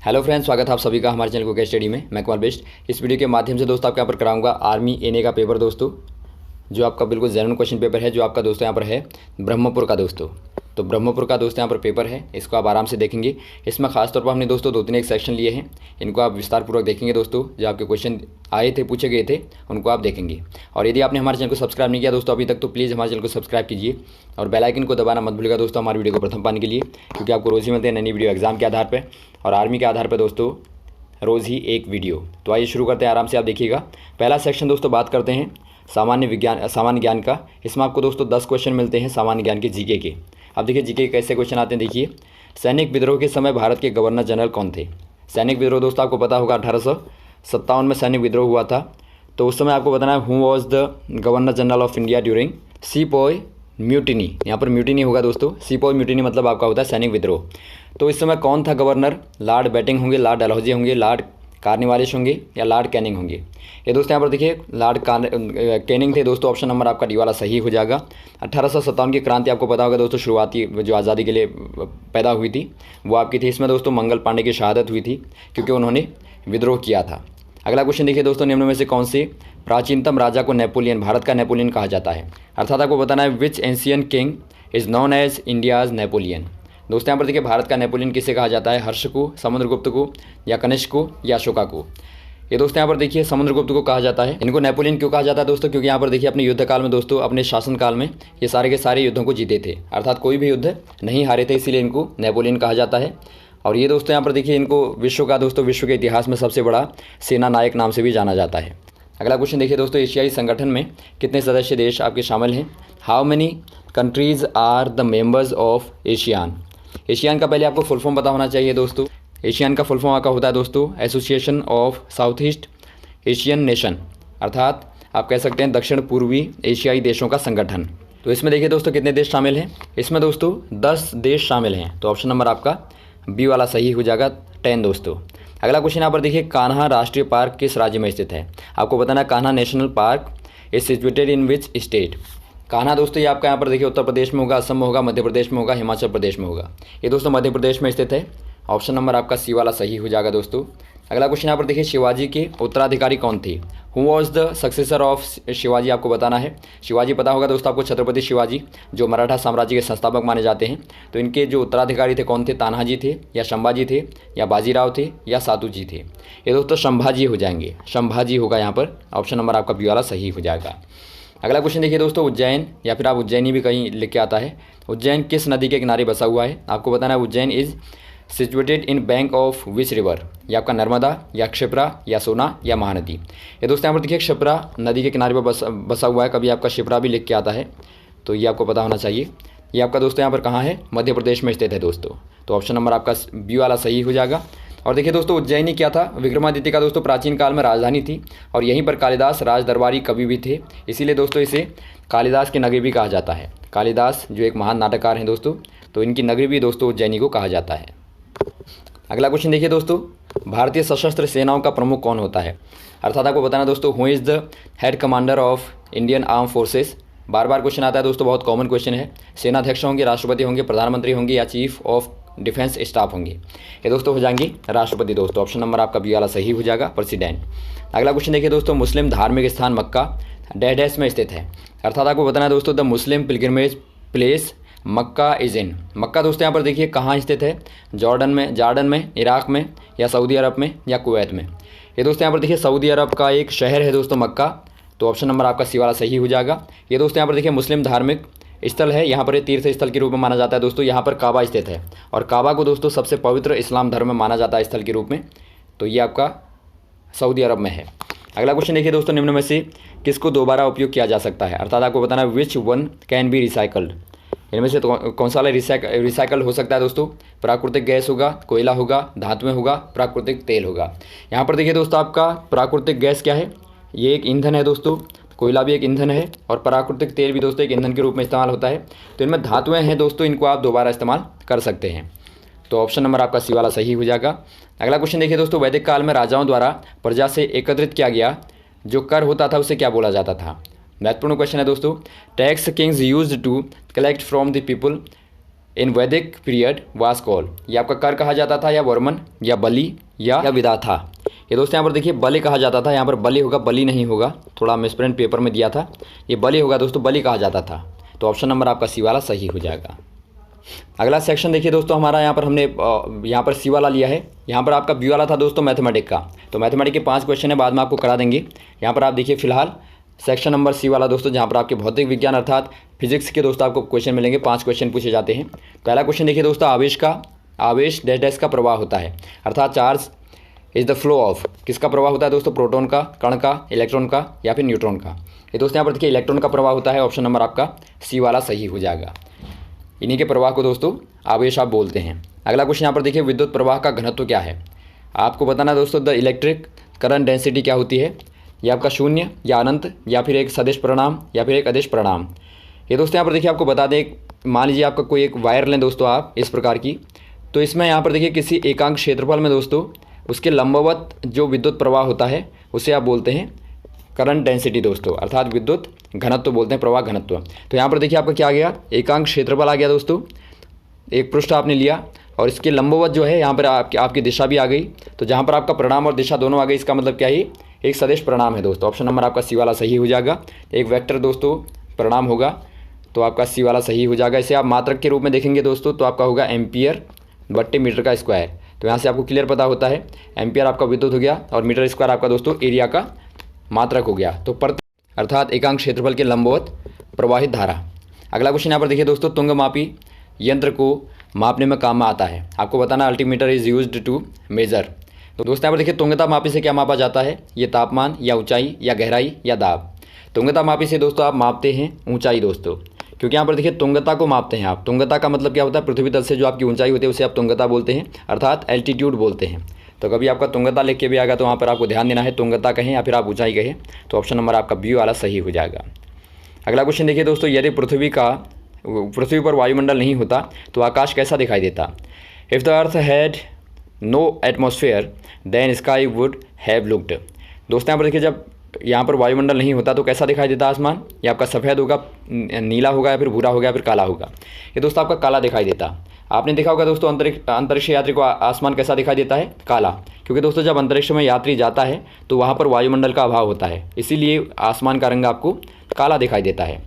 Hello friends, स्वागत है आप सभी का हमारे चैनल को स्टडी में। मैं कुमार बेस्ट। इस वीडियो के माध्यम से दोस्तों आपके यहाँ पर कराऊंगा आर्मी एनए का पेपर दोस्तों, जो आपका बिल्कुल जेन्युइन क्वेश्चन पेपर है, जो आपका दोस्तों यहाँ पर है ब्रह्मपुर का दोस्तों। तो ब्रह्मपुर का दोस्तों यहाँ पर पेपर है, इसको आप आराम से देखेंगे। इसमें खासतौर पर हमने दोस्तों 2-3 एक सेक्शन लिए हैं, इनको आप विस्तारपूर्वक देखेंगे दोस्तों। जो आपके क्वेश्चन आए थे, पूछे गए थे, उनको आप देखेंगे। और यदि आपने हमारे चैनल को सब्सक्राइब नहीं किया दोस्तों अभी तक, तो प्लीज़ हमारे चैनल को सब्सक्राइब कीजिए और बेल आइकन को दबाना मत भूलिएगा दोस्तों, हमारी वीडियो को प्रथम पाने के लिए, क्योंकि आपको रोज़ ही मिलते हैं नई वीडियो एग्जाम के आधार पर और आर्मी के आधार पर दोस्तों, रोज़ ही एक वीडियो। तो आइए शुरू करते हैं, आराम से आप देखिएगा। पहला सेक्शन दोस्तों बात करते हैं सामान्य ज्ञान का। इसमें आपको दोस्तों 10 क्वेश्चन मिलते हैं सामान्य ज्ञान के, जीके के। अब देखिए जीके के कैसे क्वेश्चन आते हैं। देखिए, सैनिक विद्रोह के समय भारत के गवर्नर जनरल कौन थे? सैनिक विद्रोह दोस्तों आपको पता होगा 1857 में सैनिक विद्रोह हुआ था। तो उस समय आपको बताना है who was the governor general of India during sepoy mutiny. यहाँ पर म्यूटिनी होगा दोस्तों, सीपॉय म्यूटिनी मतलब आपका होता है सैनिक विद्रोह। तो इस समय कौन था गवर्नर? लॉर्ड बैटिंग होंगे, लॉर्ड डलहौजी होंगे, लॉर्ड कार्नवालिस होंगे या लॉर्ड कैनिंग होंगे। ये दोस्तों यहाँ पर देखिए लॉर्ड कैनिंग थे दोस्तों। ऑप्शन नंबर आपका डी वाला सही हो जाएगा। 1857 की क्रांति आपको पता होगा दोस्तों, शुरुआती जो आज़ादी के लिए पैदा हुई थी वो आपकी थी। इसमें दोस्तों मंगल पांडे की शहादत हुई थी क्योंकि उन्होंने विद्रोह किया था। अगला क्वेश्चन देखिए दोस्तों, निम्न में से कौन से प्राचीनतम राजा को नेपोलियन, भारत का नेपोलियन कहा जाता है? अर्थात आपको बताना है which ancient king is known as India's Napoleon. दोस्तों यहाँ पर देखिए भारत का नेपोलियन किसे कहा जाता है? हर्ष को, समुद्रगुप्त को, या कनिष्क को, या अशोका को। ये दोस्तों यहाँ पर देखिए समुद्रगुप्त को कहा जाता है। इनको नेपोलियन क्यों कहा जाता है दोस्तों? क्योंकि यहाँ पर देखिए अपने युद्ध काल में दोस्तों, अपने शासनकाल में ये सारे के सारे युद्धों को जीते थे, अर्थात कोई भी युद्ध नहीं हारे थे, इसीलिए इनको नेपोलियन कहा जाता है। और ये दोस्तों यहाँ पर देखिए इनको विश्व के इतिहास में सबसे बड़ा सेना नायक नाम से भी जाना जाता है। अगला क्वेश्चन देखिए दोस्तों, एशियाई संगठन में कितने सदस्य देश आपके शामिल हैं? How many countries are the members of ASEAN? ASEAN का पहले आपको फुल फॉर्म पता होना चाहिए दोस्तों। एशियान का फुल फॉर्म आपका होता है दोस्तों association of south east Asian nation, अर्थात आप कह सकते हैं दक्षिण पूर्वी एशियाई देशों का संगठन। तो इसमें देखिए दोस्तों कितने देश शामिल हैं? इसमें दोस्तों 10 देश शामिल हैं। तो ऑप्शन नंबर आपका बी वाला सही हो जाएगा, 10 दोस्तों। अगला क्वेश्चन यहाँ पर देखिए, कान्हा राष्ट्रीय पार्क किस राज्य में स्थित है? आपको बताना है Kanha national park is situated in which state? Kanha दोस्तों ये आपका यहाँ पर देखिए उत्तर प्रदेश में होगा, असम में होगा, मध्य प्रदेश में होगा, हिमाचल प्रदेश में होगा। ये दोस्तों मध्य प्रदेश में स्थित है। ऑप्शन नंबर आपका सी वाला सही हो जाएगा दोस्तों। अगला क्वेश्चन यहाँ पर देखिए, शिवाजी के उत्तराधिकारी कौन थे? Who was the successor of Shivaji? आपको बताना है। शिवाजी पता होगा दोस्तों आपको, छत्रपति शिवाजी जो मराठा साम्राज्य के संस्थापक माने जाते हैं। तो इनके जो उत्तराधिकारी थे कौन थे? तानाजी थे, या संभाजी थे, या बाजीराव थे, या सातुजी थे? ये दोस्तों संभाजी हो जाएंगे, संभाजी होगा यहाँ पर। ऑप्शन नंबर आपका बी वाला सही हो जाएगा। अगला क्वेश्चन देखिए दोस्तों, उज्जैन या फिर आप उज्जैनी भी कहीं लिख के आता है, उज्जैन किस नदी के किनारे बसा हुआ है? आपको बताना है Ujjain is situated in bank of which river? या आपका नर्मदा, या क्षिप्रा, या सोना, या महानदी? ये दोस्तों यहाँ पर देखिए क्षिप्रा नदी के किनारे पर बसा हुआ है, कभी आपका क्षिप्रा भी लिख के आता है, तो ये आपको पता होना चाहिए। ये आपका दोस्तों यहाँ पर कहाँ है? मध्य प्रदेश में स्थित है दोस्तों। तो ऑप्शन नंबर आपका बी वाला सही हो जाएगा। और देखिए दोस्तों उज्जैनी क्या था? विक्रमादित्य का दोस्तों प्राचीन काल में राजधानी थी, और यहीं पर कालिदास राज दरबारी कवि भी थे, इसीलिए दोस्तों इसे कालिदास की नगरी भी कहा जाता है। कालिदास जो एक महान नाटककार हैं दोस्तों, तो इनकी नगरी भी दोस्तों उज्जैनी को कहा जाता है। अगला क्वेश्चन देखिए दोस्तों, भारतीय सशस्त्र सेनाओं का प्रमुख कौन होता है? अर्थात आपको बताना दोस्तों who is the head commander of Indian arm forces? Bar bar question आता है दोस्तों, बहुत कॉमन क्वेश्चन है। सेनाध्यक्ष होंगे, राष्ट्रपति होंगे, प्रधानमंत्री होंगे, या चीफ ऑफ डिफेंस स्टाफ होंगे? ये दोस्तों हो जाएंगे राष्ट्रपति दोस्तों। ऑप्शन नंबर आपका बी वाला सही हो जाएगा, प्रेसिडेंट। अगला क्वेश्चन देखिए दोस्तों, मुस्लिम धार्मिक स्थान मक्का डैश में स्थित है? अर्थात आपको बताना है दोस्तों the Muslim pilgrimage place Mecca is in. Mecca दोस्तों यहाँ पर देखिए कहाँ स्थित है? जॉर्डन में, इराक में, या सऊदी अरब में, या कुवैत में? ये दोस्तों यहाँ पर देखिए सऊदी अरब का एक शहर है दोस्तों मक्का। तो ऑप्शन नंबर आपका सी वाला सही हो जाएगा। ये दोस्तों यहाँ पर देखिए मुस्लिम धार्मिक स्थल है, यहाँ पर ये तीर्थ स्थल के रूप में माना जाता है दोस्तों। यहाँ पर काबा स्थित है, और काबा को दोस्तों सबसे पवित्र इस्लाम धर्म में माना जाता है स्थल के रूप में। तो ये आपका सऊदी अरब में है। अगला क्वेश्चन देखिए दोस्तों, निम्न में से किसको दोबारा उपयोग किया जा सकता है? अर्थात आपको बताना है which one can be recycled? इनमें से कौन सा वाला रिसाइकल हो सकता है दोस्तों? प्राकृतिक गैस होगा, कोयला होगा, धातुएं होगा, प्राकृतिक तेल होगा। यहाँ पर देखिए दोस्तों आपका प्राकृतिक गैस क्या है? ये एक ईंधन है दोस्तों, कोयला भी एक ईंधन है, और प्राकृतिक तेल भी दोस्तों एक ईंधन के रूप में इस्तेमाल होता है। तो इनमें धातुएं हैं दोस्तों, इनको आप दोबारा इस्तेमाल कर सकते हैं। तो ऑप्शन नंबर आपका सी वाला सही हो जाएगा। अगला क्वेश्चन देखिए दोस्तों, वैदिक काल में राजाओं द्वारा प्रजा से एकत्रित किया गया जो कर होता था उसे क्या बोला जाता था? महत्वपूर्ण क्वेश्चन है दोस्तों। Tax kings used to collect from the people in Vedic period was called. ये आपका कर कहा जाता था या वर्मन या बलि या विदा था। ये दोस्तों यहाँ पर देखिए बलि कहा जाता था, यहाँ पर बलि होगा, बलि नहीं होगा, थोड़ा मिसप्रिंट पेपर में दिया था, ये बलि होगा दोस्तों, बलि कहा जाता था। तो ऑप्शन नंबर आपका सी वाला सही हो जाएगा। अगला सेक्शन देखिए दोस्तों हमारा, यहाँ पर हमने यहाँ पर सी वाला लिया है, यहाँ पर आपका बी वाला था दोस्तों मैथमेटिक का। तो मैथमेटिक के 5 क्वेश्चन है, बाद में आपको करा देंगे। यहाँ पर आप देखिए फिलहाल सेक्शन नंबर सी वाला दोस्तों, जहाँ पर आपके भौतिक विज्ञान अर्थात फिजिक्स के दोस्तों आपको क्वेश्चन मिलेंगे। 5 क्वेश्चन पूछे जाते हैं। पहला क्वेश्चन देखिए दोस्तों, आवेश डैश डैश का प्रवाह होता है, अर्थात charge is the flow of, किसका प्रवाह होता है दोस्तों, प्रोटॉन का, कण का, इलेक्ट्रॉन का या फिर न्यूट्रॉन का। ये दोस्तों यहाँ पर देखिए इलेक्ट्रॉन का प्रवाह होता है, ऑप्शन नंबर आपका सी वाला सही हो जाएगा। इन्हीं के प्रवाह को दोस्तों आवेश आप बोलते हैं। अगला क्वेश्चन यहाँ पर देखिए, विद्युत प्रवाह का घनत्व क्या है। आपको बताना दोस्तों द इलेक्ट्रिक करंट डेंसिटी क्या होती है, ये आपका शून्य या अनंत या फिर एक सदिश परिणाम या फिर एक अदिश परिणाम। ये दोस्तों यहाँ पर देखिए आपको बता दें, मान लीजिए आपका कोई एक वायर लें दोस्तों आप इस प्रकार की, तो इसमें यहाँ पर देखिए किसी एकांक क्षेत्रफल में दोस्तों उसके लंबवत जो विद्युत प्रवाह होता है उसे आप बोलते हैं करंट डेंसिटी दोस्तों, अर्थात विद्युत घनत्व बोलते हैं, प्रवाह घनत्व। तो यहाँ पर देखिए आपका क्या आ गया, एकांक क्षेत्रफल आ गया दोस्तों, एक पृष्ठ आपने लिया और इसके लंबवत जो है यहाँ पर आपकी दिशा भी आ गई। तो जहाँ पर आपका परिणाम और दिशा दोनों आ गई, इसका मतलब क्या है, एक सदिश परिणाम है दोस्तों। ऑप्शन नंबर आपका सी वाला सही हो जाएगा। एक वेक्टर दोस्तों परिणाम होगा तो आपका सी वाला सही हो जाएगा। इसे आप मात्रक के रूप में देखेंगे दोस्तों तो आपका होगा एम्पियर बट्टे मीटर का स्क्वायर। तो यहाँ से आपको क्लियर पता होता है, एम्पियर आपका विद्युत हो गया और मीटर स्क्वायर आपका दोस्तों एरिया का मात्रक हो गया। तो प्रति अर्थात एकांक क्षेत्रफल के लंबवत प्रवाहित धारा। अगला क्वेश्चन यहाँ पर देखिए दोस्तों, तुंगमापी यंत्र को मापने में काम में आता है। आपको बताना altimeter is used to measure. तो दोस्तों यहाँ पर देखिए तुंगता मापी से क्या मापा जाता है, ये तापमान या ऊंचाई या गहराई या दाब। तुंगता मापी से दोस्तों आप मापते हैं ऊंचाई दोस्तों, क्योंकि यहाँ पर देखिए तुंगता को मापते हैं आप। तुंगता का मतलब क्या होता है, पृथ्वी तल से जो आपकी ऊंचाई होती है उसे आप तुंगता बोलते हैं, अर्थात एल्टीट्यूड बोलते हैं। तो कभी आपका तुंगता लिख के भी आएगा तो वहाँ पर आपको ध्यान देना है, तुंगता कहें या फिर आप ऊंचाई कहें। तो ऑप्शन नंबर आपका बी वाला सही हो जाएगा। अगला क्वेश्चन देखिए दोस्तों, यदि पृथ्वी पर वायुमंडल नहीं होता तो आकाश कैसा दिखाई देता। If the earth had no atmosphere then sky would have looked. दोस्तों यहाँ पर देखिए जब यहाँ पर वायुमंडल नहीं होता तो कैसा दिखाई देता आसमान, या आपका सफ़ेद होगा, नीला होगा या फिर भूरा होगा या फिर काला होगा। ये दोस्तों आपका काला दिखाई देता। आपने देखा होगा दोस्तों अंतरिक्ष यात्री को आसमान कैसा दिखाई देता है, काला, क्योंकि दोस्तों जब अंतरिक्ष में यात्री जाता है तो वहाँ पर वायुमंडल का अभाव होता है, इसीलिए आसमान का रंग आपको काला दिखाई देता है।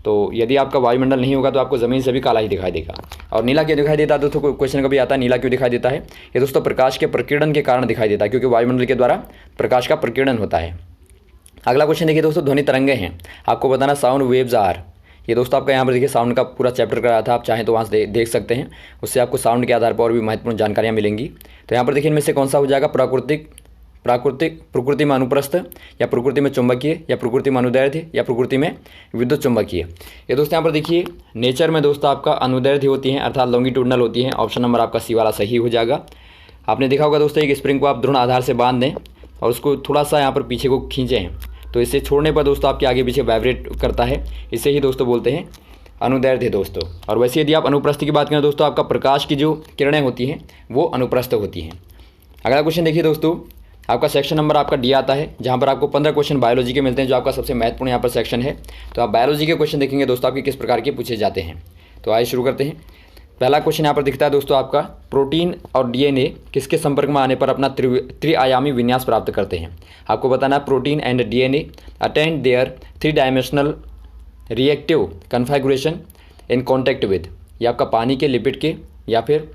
तो यदि आपका वायुमंडल नहीं होगा तो आपको ज़मीन से भी काला ही दिखाई देगा। और नीला क्यों दिखाई देता है दोस्तों, क्वेश्चन कभी आता है नीला क्यों दिखाई देता है। ये दोस्तों प्रकाश के प्रकीर्णन के कारण दिखाई देता है, क्योंकि वायुमंडल के द्वारा प्रकाश का प्रकीर्णन होता है। अगला क्वेश्चन देखिए दोस्तों, ध्वनि तरंगे हैं, आपको बताना साउंड वेव्स आर। ये दोस्तों आपका यहाँ पर देखिए साउंड का पूरा चैप्टर कराया था, आप चाहें तो वहाँ से देख सकते हैं, उससे आपको साउंड के आधार पर और भी महत्वपूर्ण जानकारियाँ मिलेंगी। तो यहाँ पर देखिए इनमें से कौन सा हो जाएगा, प्रकृति में अनुप्रस्थ या प्रकृति में चुंबकीय या प्रकृति में अनुदैर्ध्य या प्रकृति में विद्युत चुंबकीय। ये दोस्तों यहाँ पर देखिए नेचर में दोस्तों आपका अनुदैर्ध्य होती हैं, अर्थात लॉन्गिट्यूडनल होती हैं। ऑप्शन नंबर आपका सी वाला सही हो जाएगा। आपने देखा होगा दोस्तों एक स्प्रिंग को आप दृढ़ आधार से बांध दें और उसको थोड़ा सा यहाँ पर पीछे को खींचें तो इसे छोड़ने पर दोस्तों आपके आगे पीछे वाइब्रेट करता है, इसे ही दोस्तों बोलते हैं अनुदैर्ध्य दोस्तों। और वैसे यदि आप अनुप्रस्थ की बात करें दोस्तों, आपका प्रकाश की जो किरणें होती हैं वो अनुप्रस्थ होती हैं। अगला क्वेश्चन देखिए दोस्तों, आपका सेक्शन नंबर आपका डी आता है, जहाँ पर आपको 15 क्वेश्चन बायोलॉजी के मिलते हैं, जो आपका सबसे महत्वपूर्ण यहाँ पर सेक्शन है। तो आप बायोलॉजी के क्वेश्चन देखेंगे दोस्तों आपके किस प्रकार के पूछे जाते हैं। तो आइए शुरू करते हैं। पहला क्वेश्चन यहाँ पर दिखता है दोस्तों आपका, प्रोटीन और डीएनए किसके संपर्क में आने पर अपना त्रिआयामी विन्यास प्राप्त करते हैं। आपको बताना protein and DNA attend their 3 dimensional reactive configuration in contact with. ये आपका पानी के, लिपिड के या फिर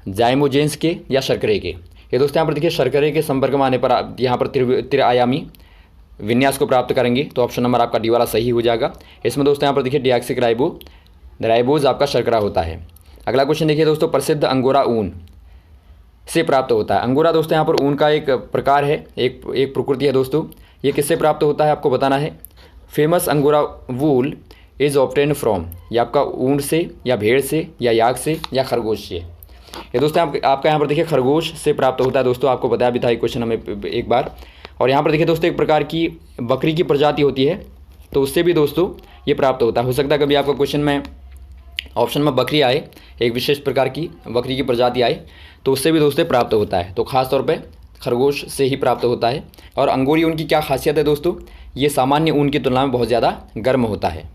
जाइमोजेंस के या शर्करे के। ये दोस्तों यहाँ पर देखिए शर्करे के संपर्क में आने पर आप यहाँ पर त्रिआयामी विन्यास को प्राप्त करेंगे। तो ऑप्शन नंबर आपका डी वाला सही हो जाएगा। इसमें दोस्तों यहाँ पर देखिए डिऑक्सिक राइबोज आपका शर्करा होता है। अगला क्वेश्चन देखिए दोस्तों, प्रसिद्ध अंगोरा ऊन से प्राप्त होता है। अंगोरा दोस्तों यहाँ पर ऊन का एक प्रकार है, एक प्रकृति है दोस्तों। ये किससे प्राप्त होता है आपको बताना है। Famous angora wool is obtain from. ये आपका ऊंट से या भेड़ से या याक से या खरगोश से। ये दोस्तों आपका यहाँ पर देखिए खरगोश से प्राप्त होता है दोस्तों, आपको बताया भी था एक क्वेश्चन हमें एक बार। और यहाँ पर देखिए दोस्तों एक प्रकार की बकरी की प्रजाति होती है, तो उससे भी दोस्तों ये प्राप्त होता है। हो सकता है कभी आपका क्वेश्चन में ऑप्शन में बकरी आए, एक विशेष प्रकार की बकरी की प्रजाति आए, तो उससे भी दोस्तों प्राप्त होता है। तो खास तौर पे खरगोश से ही प्राप्त होता है। और अंगोरी ऊन की क्या खासियत है दोस्तों, ये सामान्य ऊन की तुलना में बहुत ज़्यादा गर्म होता है।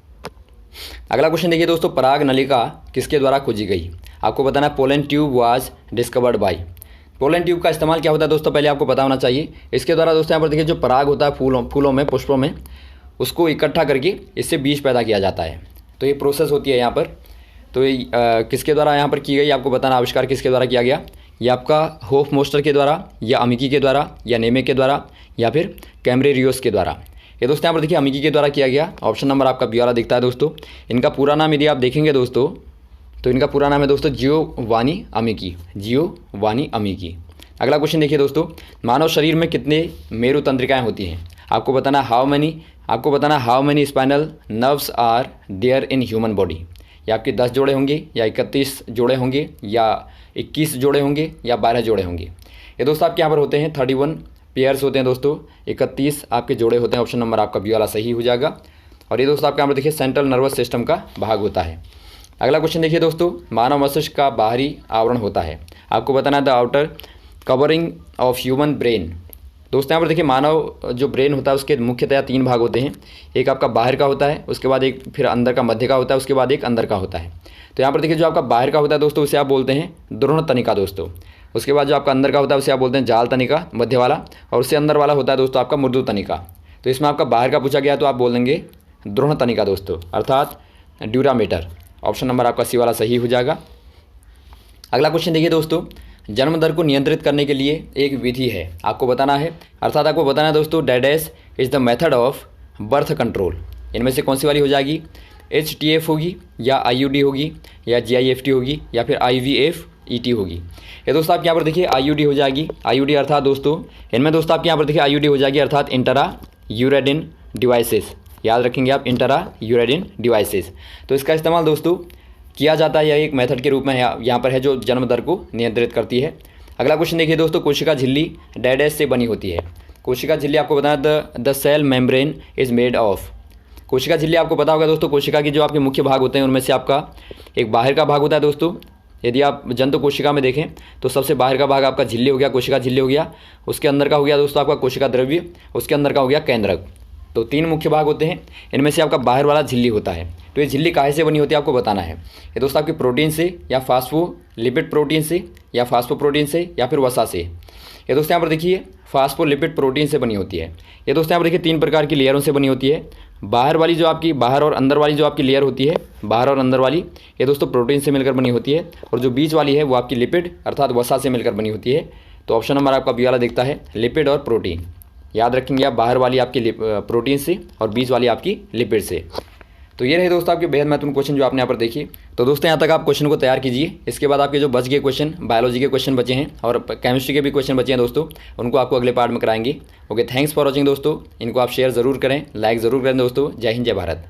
अगला क्वेश्चन देखिए दोस्तों, पराग नलिका किसके द्वारा खोजी गई? आपको बताना है pollen tube was discovered by. Pollen tube का इस्तेमाल क्या होता है दोस्तों, पहले आपको पता होना चाहिए। इसके द्वारा दोस्तों यहाँ पर देखिए जो पराग होता है फूलों में, पुष्पों में, उसको इकट्ठा करके इससे बीज पैदा किया जाता है। तो ये प्रोसेस होती है यहाँ पर। तो ये किसके द्वारा यहाँ पर की गई, आपको बताना आविष्कार किसके द्वारा किया गया? ये आपका होफमोस्टर के द्वारा, या अमिकी के द्वारा, या नेमे के द्वारा, या फिर कैम्ब्रेरियोस के द्वारा। ये दोस्तों यहाँ पर देखिए अमिकी के द्वारा किया गया। ऑप्शन नंबर आपका बी वाला दिखता है दोस्तों। इनका पूरा नाम यदि आप देखेंगे दोस्तों, तो इनका पूरा नाम है दोस्तों जियोवानी अमिकी, जियोवानी अमिकी। अगला क्वेश्चन देखिए दोस्तों, मानव शरीर में कितने मेरु तंत्रिकाएँ होती हैं? आपको बताना how many spinal nerves are there in human body. या आपके 10 जोड़े होंगे, या 31 जोड़े होंगे, या 21 जोड़े होंगे, या 12 जोड़े होंगे। ये दोस्तों आपके यहाँ पर होते हैं 31 पेयर्स होते हैं दोस्तों, 31 आपके जोड़े होते हैं। ऑप्शन नंबर आपका बी वाला सही हो जाएगा। और ये दोस्तों आपके यहाँ पर देखिए सेंट्रल नर्वस सिस्टम का भाग होता है। अगला क्वेश्चन देखिए दोस्तों, मानव मस्तिष्क का बाहरी आवरण होता है। आपको बताना है the outer covering of human brain. दोस्तों यहाँ पर देखिए मानव जो ब्रेन होता है उसके मुख्यतः 3 भाग होते हैं। एक आपका बाहर का होता है, उसके बाद एक फिर अंदर का मध्य का होता है, उसके बाद एक अंदर का होता है। तो यहाँ पर देखिए जो आपका बाहर का होता है दोस्तों उसे आप बोलते हैं द्रोण तनिका दोस्तों। उसके बाद जो आपका अंदर का होता है उसे आप बोलते हैं जाल तनिका मध्य वाला, और उससे अंदर वाला होता है दोस्तों आपका मृदु तनिका। तो इसमें आपका बाहर का पूछा गया तो आप बोल देंगे द्रोण तनिका दोस्तों, अर्थात ड्यूरामीटर। ऑप्शन नंबर आपका सी वाला सही हो जाएगा। अगला क्वेश्चन देखिए दोस्तों, जन्म दर को नियंत्रित करने के लिए एक विधि है, आपको बताना है, अर्थात आपको बताना है दोस्तों डैडेस is the method of birth control. इनमें से कौन सी वाली हो जाएगी? HTF होगी, या IUD होगी, या GIFT होगी, या फिर IVF-ET होगी। ये दोस्तों आपके यहाँ पर देखिए IUD हो जाएगी। IUD अर्थात दोस्तों इनमें दोस्तों आपके यहाँ पर देखिए IUD हो जाएगी, अर्थात इंट्रा यूरेडिन डिवाइसेस। याद रखेंगे आप, इंट्रा यूरेडिन डिवाइसेस। तो इसका इस्तेमाल दोस्तों किया जाता है, यह एक मेथड के रूप में यहाँ पर है जो जन्म दर को नियंत्रित करती है। अगला क्वेश्चन देखिए दोस्तों, कोशिका झिल्ली डैडेस से बनी होती है। कोशिका झिल्ली आपको बताना the cell membrane is made of. कोशिका झिल्ली आपको पता होगा दोस्तों, कोशिका की जो आपके मुख्य भाग होते हैं उनमें से आपका एक बाहर का भाग होता है दोस्तों। यदि आप जंतु कोशिका में देखें तो सबसे बाहर का भाग आपका झिल्ली हो गया, कोशिका झिल्ली हो गया। उसके अंदर का हो गया दोस्तों आपका कोशिका द्रव्य, उसके अंदर का हो गया केंद्रक। तो 3 मुख्य भाग होते हैं, इनमें से आपका बाहर वाला झिल्ली होता है। तो ये झिल्ली काहे से बनी होती है आपको बताना है। ये दोस्तों आपके प्रोटीन से, या फास्फोलिपिड प्रोटीन से, या फास्फोप्रोटीन से, या फिर वसा से। ये दोस्तों यहाँ पर देखिए फास्फोलिपिड प्रोटीन से बनी होती है। ये दोस्तों यहाँ पर देखिए 3 प्रकार की लेयरों से बनी होती है। बाहर वाली जो आपकी बाहर और अंदर वाली जो आपकी लेयर होती है, बाहर और अंदर वाली, ये दोस्तों प्रोटीन से मिलकर बनी होती है। और जो बीच वाली है वो आपकी लिपिड अर्थात वसा से मिलकर बनी होती है। तो ऑप्शन नंबर आपका बी वाला दिखता है, लिपिड और प्रोटीन। याद रखेंगे आप, बाहर वाली आपकी प्रोटीन से और बीच वाली आपकी लिपिड से। तो ये रहे दोस्तों आपके बेहद महत्वपूर्ण क्वेश्चन जो आपने यहाँ पर देखी। तो दोस्तों यहाँ तक आप क्वेश्चन को तैयार कीजिए। इसके बाद आपके जो बच गए क्वेश्चन, बायोलॉजी के क्वेश्चन बचे हैं और केमिस्ट्री के भी क्वेश्चन बचे हैं दोस्तों, उनको आपको अगले पार्ट में कराएंगे। ओके, थैंक्स फॉर वॉचिंग दोस्तों। इनको आप शेयर ज़रूर करें, लाइक ज़रूर करें दोस्तों। जय हिंद, जय भारत।